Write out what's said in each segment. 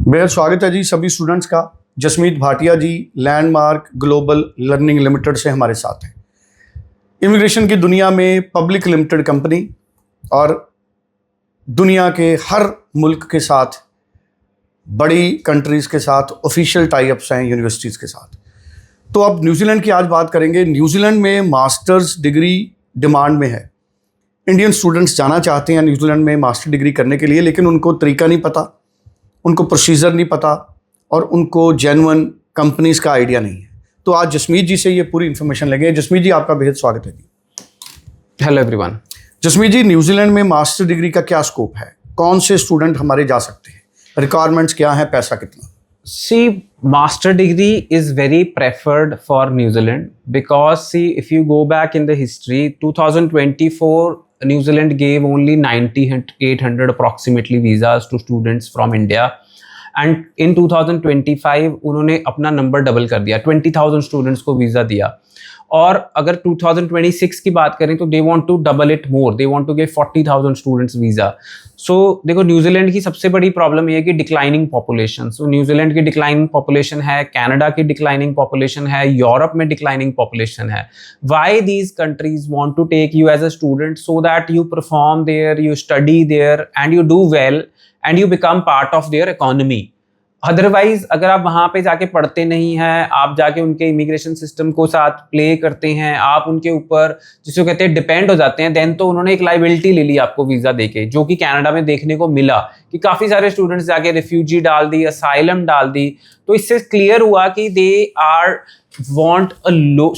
बेहद स्वागत है जी सभी स्टूडेंट्स का। जसमीत भाटिया जी लैंडमार्क ग्लोबल लर्निंग लिमिटेड से हमारे साथ हैं। इमिग्रेशन की दुनिया में पब्लिक लिमिटेड कंपनी और दुनिया के हर मुल्क के साथ, बड़ी कंट्रीज़ के साथ ऑफिशियल टाई अप्स हैं यूनिवर्सिटीज़ के साथ। तो अब न्यूजीलैंड की आज बात करेंगे। न्यूजीलैंड में मास्टर्स डिग्री डिमांड में है। इंडियन स्टूडेंट्स जाना चाहते हैं न्यूजीलैंड में मास्टर डिग्री करने के लिए, लेकिन उनको तरीका नहीं पता, उनको प्रोसीजर नहीं पता और उनको जेन्युइन कंपनीज़ का आइडिया नहीं है। तो आज जसमीत जी से ये पूरी इन्फॉर्मेशन लेंगे। जसमीत जी, आपका बेहद स्वागत है जी। Hello everyone. Jasmeet ji, New Zealand में मास्टर डिग्री का क्या स्कोप है? कौन से स्टूडेंट हमारे जा सकते हैं? रिक्वायरमेंट्स क्या है? पैसा कितना? See, master degree is very preferred for New Zealand because see, if you go back in the history, 2024 New Zealand gave only 800 approximately visas to students from India, and in 2025 उन्होंने अपना number double कर दिया, 20,000 students को visa दिया। और अगर 2026 की बात करें तो they want to double it more, they want to give 40,000 students visa. So देखो, न्यूजीलैंड की सबसे बड़ी प्रॉब्लम ये है कि डिक्लाइनिंग पॉपुलेशन। सो न्यूजीलैंड की डिक्लाइनिंग पॉपुलेशन है, कनाडा की डिक्लाइनिंग पॉपुलेशन है, यूरोप में डिक्लाइनिंग पॉपुलेशन है। Why these countries want to take you as a student? So that you perform there, you study there and you do well and you become part of their economy. Otherwise अगर आप वहाँ पे जाके पढ़ते नहीं हैं, आप जाके उनके इमिग्रेशन सिस्टम को साथ प्ले करते हैं, आप उनके ऊपर जिसको कहते हैं डिपेंड हो जाते हैं, देन तो उन्होंने एक लाइबिलिटी ले ली आपको वीज़ा देके, जो कि कनाडा में देखने को मिला कि काफ़ी सारे स्टूडेंट्स जाके रिफ्यूजी डाल दी, असाइलम डाल दी। तो इससे क्लियर हुआ कि they are want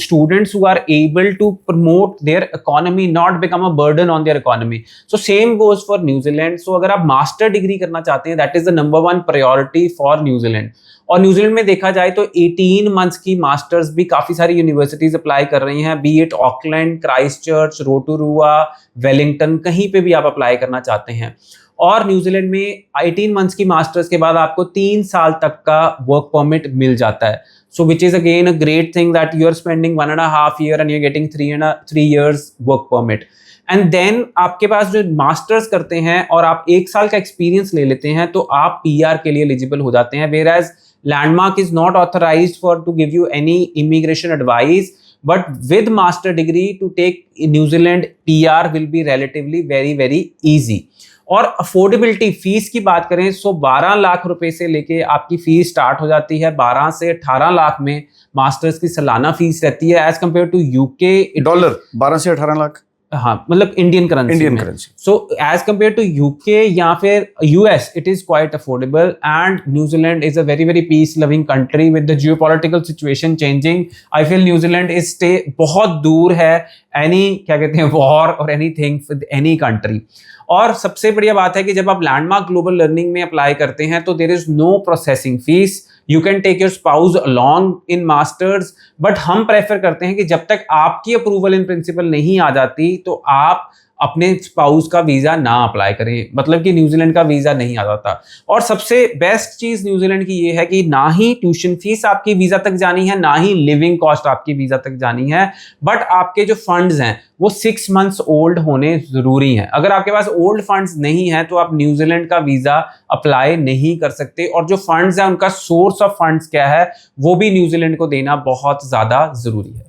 students who are able to promote their economy, not become a burden on their economy. So same goes for New Zealand. So अगर आप मास्टर डिग्री करना चाहते हैं, that is the number one priority for New Zealand. और New Zealand में देखा जाए तो 18 मंथ्स की मास्टर्स भी काफ़ी सारी यूनिवर्सिटीज़ अप्लाई कर रही हैं, B it Auckland, Christchurch, Rotorua, Wellington, कहीं पे भी आप अप्लाई करना चाहते हैं। और न्यूजीलैंड में 18 मंथ्स की मास्टर्स के बाद आपको 3 साल तक का वर्क परमिट मिल जाता है। So which is again a great thing that you are spending 1.5 year and you're getting 3 years work permit. And then आपके पास जो मास्टर्स करते हैं और आप 1 साल का एक्सपीरियंस ले लेते हैं तो आप PR के लिए एलिजिबल हो जाते हैं। Whereas Landmark is not authorized for to give you any immigration advice, but with master degree to take New Zealand PR will be relatively very easy. और अफोर्डेबिलिटी, फीस की बात करें तो 12 लाख रुपए से लेके आपकी फीस स्टार्ट हो जाती है। 12 से 18 लाख में मास्टर्स की सालाना फीस रहती है, as compare to UK. Dollar 12 से 18 लाख, हाँ, मतलब Indian currency. So as compare to UK या फिर US, it is quite affordable. And New Zealand is a very peace loving country with the geopolitical situation changing. I feel New Zealand is stay बहुत दूर है any क्या कहते हैं war और anything with any country. और सबसे बढ़िया बात है कि जब आप लैंडमार्क ग्लोबल लर्निंग में अप्लाई करते हैं तो there is no processing fees. You can take your spouse along in masters, but हम प्रेफर करते हैं कि जब तक आपकी अप्रूवल इन प्रिंसिपल नहीं आ जाती तो आप अपने स्पाउस का वीज़ा ना अप्लाई करें, मतलब कि न्यूजीलैंड का वीज़ा नहीं आ जाता। और सबसे बेस्ट चीज़ न्यूजीलैंड की ये है कि ना ही ट्यूशन फीस आपकी वीज़ा तक जानी है, ना ही लिविंग कॉस्ट आपकी वीज़ा तक जानी है, बट आपके जो फंड्स हैं वो 6 मंथ्स ओल्ड होने ज़रूरी हैं। अगर आपके पास ओल्ड फंड्स नहीं है तो आप न्यूजीलैंड का वीज़ा अप्लाई नहीं कर सकते। और जो फंड्स हैं उनका सोर्स ऑफ फंड्स क्या है वो भी न्यूजीलैंड को देना बहुत ज़्यादा ज़रूरी है।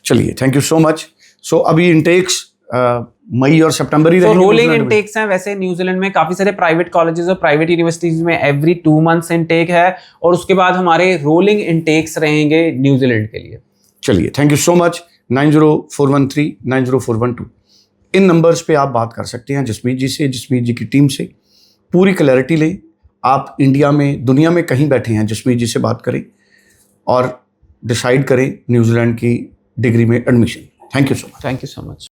चलिए, थैंक यू सो मच। सो अभी इंटेक्स मई और सितंबर ही रहेंगे। रोलिंग इनटेक्स हैं। वैसे न्यूजीलैंड में काफी सारे प्राइवेट कॉलेजेस और प्राइवेट यूनिवर्सिटीज में एवरी 2 मंथ्स इनटेक है, और उसके बाद हमारे रोलिंग इनटेक्स रहेंगे न्यूजीलैंड के लिए। चलिए, thank you so much. 904139 904112 in numbers पे आप बात कर सकते हैं जसमीत जी से, जसमीत जी की टीम से। पूरी क्लैरिटी लें। आप इंडिया में, दुनिया में कहीं बैठे हैं, जसमीत जी से बात करें और डिसाइड करें न्यूजीलैंड की डिग्री में admission. Thank you so much. Thank you so much.